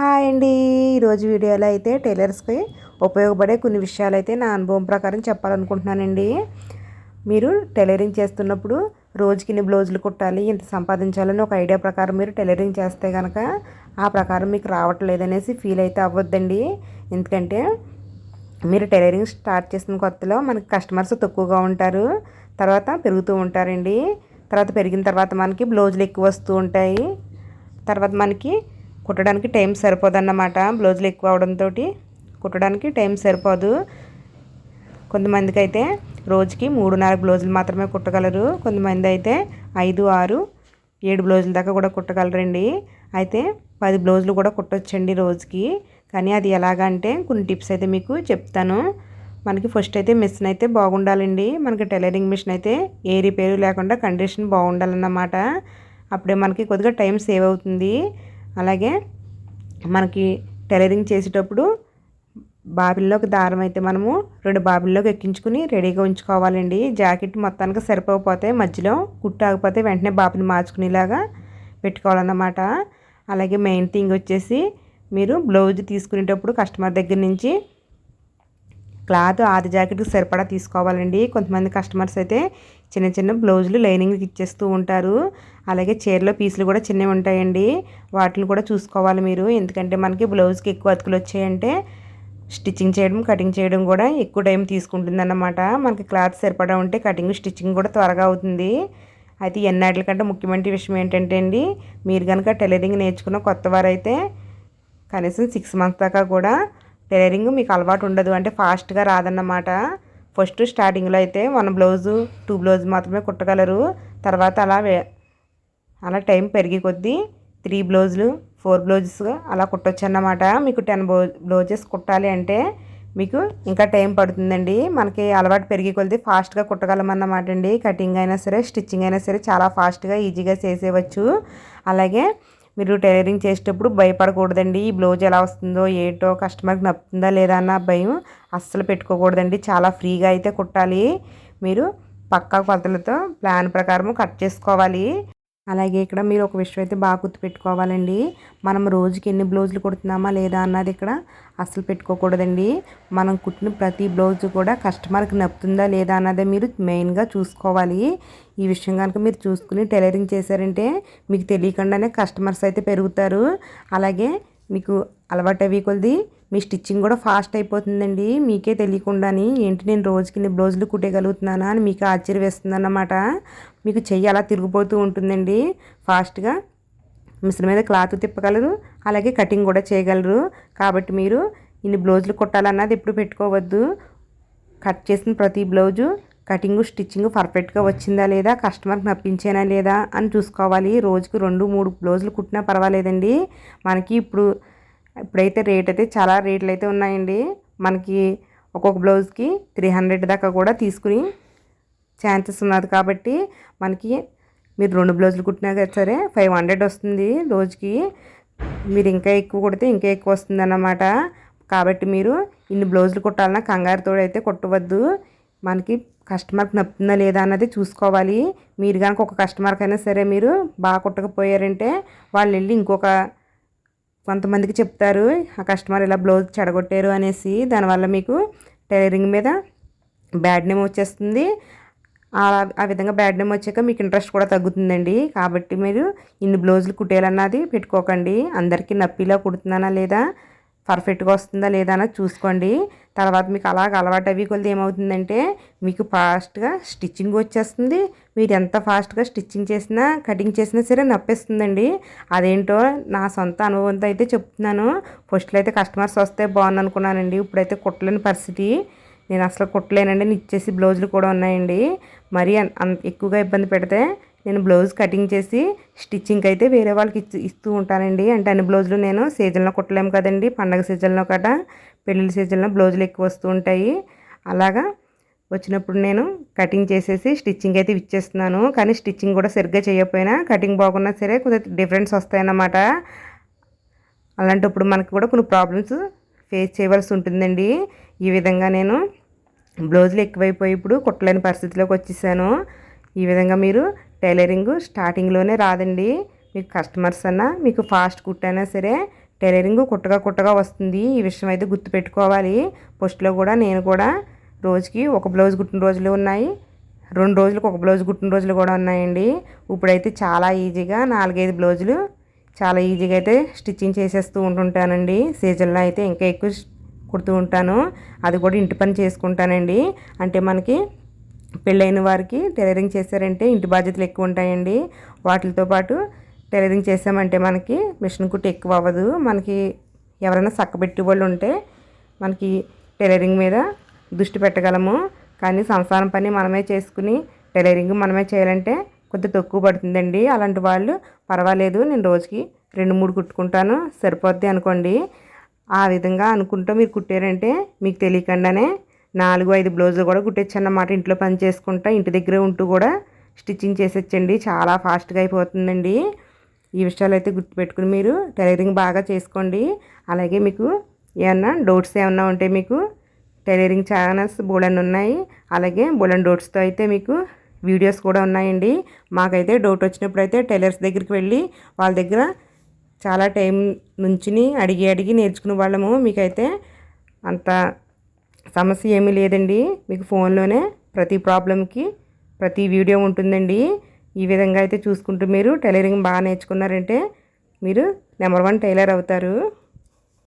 Hi అండి. ఈరోజు వీడియోలో అయితే టైలర్స్కి ఉపయోగపడే కొన్ని విషయాలు అయితే నా అనుభవం ప్రకారం చెప్పాలనుకుంటున్నానండి. మీరు టైలరింగ్ చేస్తున్నప్పుడు రోజుకి ఇన్ని బ్లౌజులు కుట్టాలి, ఇంత సంపాదించాలని ఒక ఐడియా ప్రకారం మీరు టైలరింగ్ చేస్తే కనుక ఆ ప్రకారం మీకు రావట్లేదనేసి ఫీల్ అయితే అవ్వద్దండి. ఎందుకంటే మీరు టైలరింగ్ స్టార్ట్ చేసిన కొత్తలో మనకి కస్టమర్స్ తక్కువగా ఉంటారు, తర్వాత పెరుగుతూ ఉంటారండి. తర్వాత పెరిగిన తర్వాత మనకి బ్లౌజులు ఎక్కువ వస్తూ ఉంటాయి. తర్వాత మనకి కుట్టడానికి టైం సరిపోదన్నమాట. బ్లౌజులు ఎక్కువ అవడంతో కుట్టడానికి టైం సరిపోదు. కొంతమందికి అయితే రోజుకి 3-4 బ్లౌజులు మాత్రమే కుట్టగలరు. కొంతమంది అయితే 5, 6, 7 బ్లౌజుల దాకా కూడా కుట్టగలరండి. అయితే 10 బ్లౌజులు కూడా కుట్టొచ్చండి రోజుకి. కానీ అది ఎలాగంటే కొన్ని టిప్స్ అయితే మీకు చెప్తాను. మనకి ఫస్ట్ అయితే మిషన్ అయితే బాగుండాలండి. మనకి టైలరింగ్ మిషన్ అయితే ఏ రిపేరు లేకుండా కండిషన్ బాగుండాలన్నమాట. అప్పుడే మనకి కొద్దిగా టైం సేవ్ అవుతుంది. అలాగే మనకి టైలరింగ్ చేసేటప్పుడు బాబిల్లోకి దారం అయితే మనము 2 బాబిల్లోకి ఎక్కించుకుని రెడీగా ఉంచుకోవాలండి. జాకెట్ మొత్తానికి సరిపోకపోతే మధ్యలో కుట్టు ఆగిపోతే వెంటనే బాబిని మార్చుకునేలాగా పెట్టుకోవాలన్నమాట. అలాగే మెయిన్ థింగ్ వచ్చేసి మీరు బ్లౌజ్ తీసుకునేటప్పుడు కస్టమర్ దగ్గర నుంచి క్లాత్ ఆది జాకెట్కి సరిపడా తీసుకోవాలండి. కొంతమంది కస్టమర్స్ అయితే చిన్న చిన్న బ్లౌజులు లైనింగ్కి ఇచ్చేస్తూ ఉంటారు. అలాగే చీరలో పీసులు కూడా చిన్నవి ఉంటాయండి, వాటిని కూడా చూసుకోవాలి మీరు. ఎందుకంటే మనకి బ్లౌజ్కి ఎక్కువ అతుకులు వచ్చాయంటే స్టిచ్చింగ్ చేయడం కటింగ్ చేయడం కూడా ఎక్కువ టైం తీసుకుంటుంది అన్నమాట. మనకి క్లాత్ సరిపడా ఉంటే కటింగ్ స్టిచ్చింగ్ కూడా త్వరగా అవుతుంది. అయితే ఎన్నాటికంటే ముఖ్యమైన విషయం ఏంటంటే అండి, మీరు కనుక టైలరింగ్ నేర్చుకున్న కొత్త వారైతే కనీసం 6 మంత్స్ దాకా కూడా టైలరింగ్ మీకు అలవాటు ఉండదు, అంటే ఫాస్ట్గా రాదన్నమాట. ఫస్ట్ స్టార్టింగ్లో అయితే 1 బ్లౌజు 2 బ్లౌజ్ మాత్రమే కుట్టగలరు. తర్వాత అలా టైం పెరిగి కొద్దీ 3 బ్లౌజులు 4 బ్లౌజెస్ అలా కుట్టొచ్చు అన్నమాట. మీకు 10 బ్లౌజెస్ కుట్టాలి అంటే మీకు ఇంకా టైం పడుతుందండి. మనకి అలవాటు పెరిగి కొద్దీ ఫాస్ట్గా కుట్టగలమన్నమాట అండి. కటింగ్ అయినా సరే స్టిచ్చింగ్ అయినా సరే చాలా ఫాస్ట్గా ఈజీగా చేసేయవచ్చు. అలాగే మీరు టైలరింగ్ చేసేటప్పుడు భయపడకూడదండి. ఈ బ్లౌజ్ ఎలా వస్తుందో ఏంటో, కస్టమర్కి నప్పుతుందా లేదా అన్న భయం అస్సలు పెట్టుకోకూడదండి. చాలా ఫ్రీగా అయితే కుట్టాలి. మీరు పక్కా కొలతలతో ప్లాన్ ప్రకారం కట్ చేసుకోవాలి. అలాగే ఇక్కడ మీరు ఒక విషయం అయితే బాగా గుర్తుపెట్టుకోవాలండి. మనం రోజుకి ఎన్ని బ్లౌజులు కుడుతున్నామా లేదా అన్నది ఇక్కడ అస్సలు పెట్టుకోకూడదండి. మనం కుట్టిన ప్రతి బ్లౌజు కూడా కస్టమర్కి నప్పుతుందా లేదా అన్నదే మీరు మెయిన్గా చూసుకోవాలి. ఈ విషయం కనుక మీరు చూసుకుని టైలరింగ్ చేశారంటే మీకు తెలియకుండానే కస్టమర్స్ అయితే పెరుగుతారు. అలాగే మీకు అలవాటు అవి కొద్ది మీ స్టిచ్చింగ్ కూడా ఫాస్ట్ అయిపోతుందండి. మీకే తెలియకుండాని ఏంటి నేను రోజుకి ఇన్ని బ్లౌజులు కుట్టగలుగుతున్నానా అని మీకు ఆశ్చర్యం వేస్తుంది అన్నమాట. మీకు చెయ్యి అలా తిరిగిపోతూ ఉంటుందండి. ఫాస్ట్గా మిషన్ మీద క్లాత్ తిప్పగలరు, అలాగే కటింగ్ కూడా చేయగలరు. కాబట్టి మీరు ఇన్ని బ్లౌజులు కుట్టాలన్నది ఎప్పుడు పెట్టుకోవద్దు. కట్ చేసిన ప్రతి బ్లౌజు కటింగ్ స్టిచ్చింగ్ పర్ఫెక్ట్గా వచ్చిందా లేదా, కస్టమర్కి నప్పించేనా లేదా అని చూసుకోవాలి. రోజుకి 2-3 బ్లౌజులు కుట్టినా పర్వాలేదండి. మనకి ఇప్పుడైతే రేట్ అయితే చాలా రేట్లు అయితే ఉన్నాయండి. మనకి ఒక్కొక్క బ్లౌజ్కి 300 దాకా కూడా తీసుకుని ఛాన్సెస్ ఉన్నది. కాబట్టి మనకి మీరు 2 బ్లౌజులు కుట్టినా సరే 500 వస్తుంది రోజుకి. మీరు ఇంకా ఎక్కువ కుడితే ఇంకా ఎక్కువ వస్తుంది అన్నమాట. కాబట్టి మీరు ఇన్ని బ్లౌజులు కుట్టాలన్నా కంగారుతో అయితే కుట్టవద్దు. మనకి కస్టమర్కి నప్పుతుందా లేదా అన్నది చూసుకోవాలి. మీరు కనుక ఒక కస్టమర్కైనా సరే మీరు బాగా కుట్టకపోయారంటే వాళ్ళు వెళ్ళి కొంతమందికి చెప్తారు, ఆ కస్టమర్ ఇలా బ్లౌజ్ చెడగొట్టారు అనేసి. దానివల్ల మీకు టైలరింగ్ మీద బ్యాడ్ నేమ్ వచ్చేస్తుంది. ఆ విధంగా బ్యాడ్ నేమ్ వచ్చాక మీకు ఇంట్రెస్ట్ కూడా తగ్గుతుందండి. కాబట్టి మీరు ఇన్ని బ్లౌజులు కుట్టేయాలన్నది పెట్టుకోకండి. అందరికీ నప్పిలా కుడుతున్నానా లేదా, పర్ఫెక్ట్గా వస్తుందా లేదా అన్నది చూసుకోండి. తర్వాత మీకు అలాగ అలవాటు అవి కొద్ది ఏమవుతుందంటే మీకు ఫాస్ట్గా స్టిచ్చింగ్ వచ్చేస్తుంది. మీరు ఎంత ఫాస్ట్గా స్టిచ్చింగ్ చేసినా కటింగ్ చేసినా సరే నప్పేస్తుందండి. అదేంటో నా సొంత అనుభవంతో అయితే చెప్తున్నాను. ఫస్ట్లో అయితే కస్టమర్స్ వస్తే బాగుంది అనుకున్నానండి. ఇప్పుడైతే కుట్టలేని పరిస్థితి. నేను అసలు కుట్టలేనండి. నేను ఇచ్చేసి బ్లౌజులు కూడా ఉన్నాయండి. మరీ ఎక్కువగా ఇబ్బంది పెడితే నేను బ్లౌజ్ కటింగ్ చేసి స్టిచ్చింగ్కి అయితే వేరే వాళ్ళకి ఇస్తూ ఉంటానండి. అంటే అన్ని బ్లౌజులు నేను సీజన్లో కుట్టలేము కదండి. పండగ సీజన్లో కట పెళ్ళిళ్ళ సీజన్లో బ్లౌజులు ఎక్కువ వస్తూ ఉంటాయి. అలాగా వచ్చినప్పుడు నేను కటింగ్ చేసేసి స్టిచ్చింగ్ అయితే ఇచ్చేస్తున్నాను. కానీ స్టిచ్చింగ్ కూడా సరిగ్గా చేయకపోయినా కటింగ్ బాగున్నా సరే కొద్దిగా డిఫరెన్స్ వస్తాయన్నమాట. అలాంటప్పుడు మనకు కూడా కొన్ని ప్రాబ్లమ్స్ ఫేస్ చేయవలసి ఉంటుందండి. ఈ విధంగా నేను బ్లౌజులు ఎక్కువైపోయి ఇప్పుడు కుట్టలేని పరిస్థితిలోకి వచ్చేసాను. ఈ విధంగా మీరు టైలరింగ్ స్టార్టింగ్లోనే రాదండి. మీకు కస్టమర్స్ అన్నా మీకు ఫాస్ట్ కుట్టైనా సరే టైలరింగ్ కుట్టగా వస్తుంది. ఈ విషయం అయితే గుర్తుపెట్టుకోవాలి. పోస్ట్లో కూడా నేను కూడా రోజుకి ఒక బ్లౌజ్ కుట్టిన రోజులు ఉన్నాయి, 2 రోజులకు ఒక బ్లౌజ్ కుట్టిన రోజులు కూడా ఉన్నాయండి. ఇప్పుడైతే చాలా ఈజీగా 4-5 బ్లౌజులు చాలా ఈజీగా అయితే స్టిచ్చింగ్ చేసేస్తూ ఉంటుంటానండి. సీజన్లో అయితే ఇంకా ఎక్కువ కుడుతూ ఉంటాను. అది కూడా ఇంటి పని చేసుకుంటానండి. అంటే మనకి పెళ్ళైన వారికి టైలరింగ్ చేశారంటే ఇంటి బాధ్యతలు ఎక్కువ ఉంటాయండి. వాటితో పాటు టైలరింగ్ చేసామంటే మనకి మిషన్ కుట్టు ఎక్కువ అవ్వదు. మనకి ఎవరైనా చక్కబెట్టి వాళ్ళు ఉంటే మనకి టైలరింగ్ మీద దృష్టి పెట్టగలము. కానీ సంసారం పని మనమే చేసుకుని టైలరింగ్ మనమే చేయాలంటే కొద్దిగా తక్కువ పడుతుందండి. అలాంటి వాళ్ళు పర్వాలేదు, నేను రోజుకి 2-3 కుట్టుకుంటాను సరిపోద్ది అనుకోండి. ఆ విధంగా అనుకుంటూ మీరు కుట్టారంటే మీకు తెలియకుండానే 4-5 బ్లౌజులు కూడా కుట్టచ్చు అన్నమాట. ఇంట్లో పని చేసుకుంటా ఇంటి దగ్గరే ఉంటూ కూడా స్టిచ్చింగ్ చేసేచ్చండి. చాలా ఫాస్ట్గా అయిపోతుందండి. ఈ విషయాలు అయితే గుర్తుపెట్టుకుని మీరు టైలరింగ్ బాగా చేసుకోండి. అలాగే మీకు ఏమన్నా డౌట్స్ ఏమన్నా ఉంటే మీకు టైలరింగ్ ఛానల్స్ బోలెడన్ని ఉన్నాయి. అలాగే బోలెడన్ని డౌట్స్తో అయితే మీకు వీడియోస్ కూడా ఉన్నాయండి. మాకైతే డౌట్ వచ్చినప్పుడు అయితే టైలర్స్ దగ్గరికి వెళ్ళి వాళ్ళ దగ్గర చాలా టైం నుంచుని అడిగి నేర్చుకునే వాళ్ళము. మీకైతే అంత సమస్య ఏమీ లేదండి. మీకు ఫోన్లోనే ప్రతి ప్రాబ్లంకి ప్రతి వీడియో ఉంటుందండి. ఈ విధంగా అయితే చూసుకుంటూ మీరు టైలరింగ్ బాగా నేర్చుకున్నారంటే మీరు నెంబర్ 1 టైలర్ అవుతారు.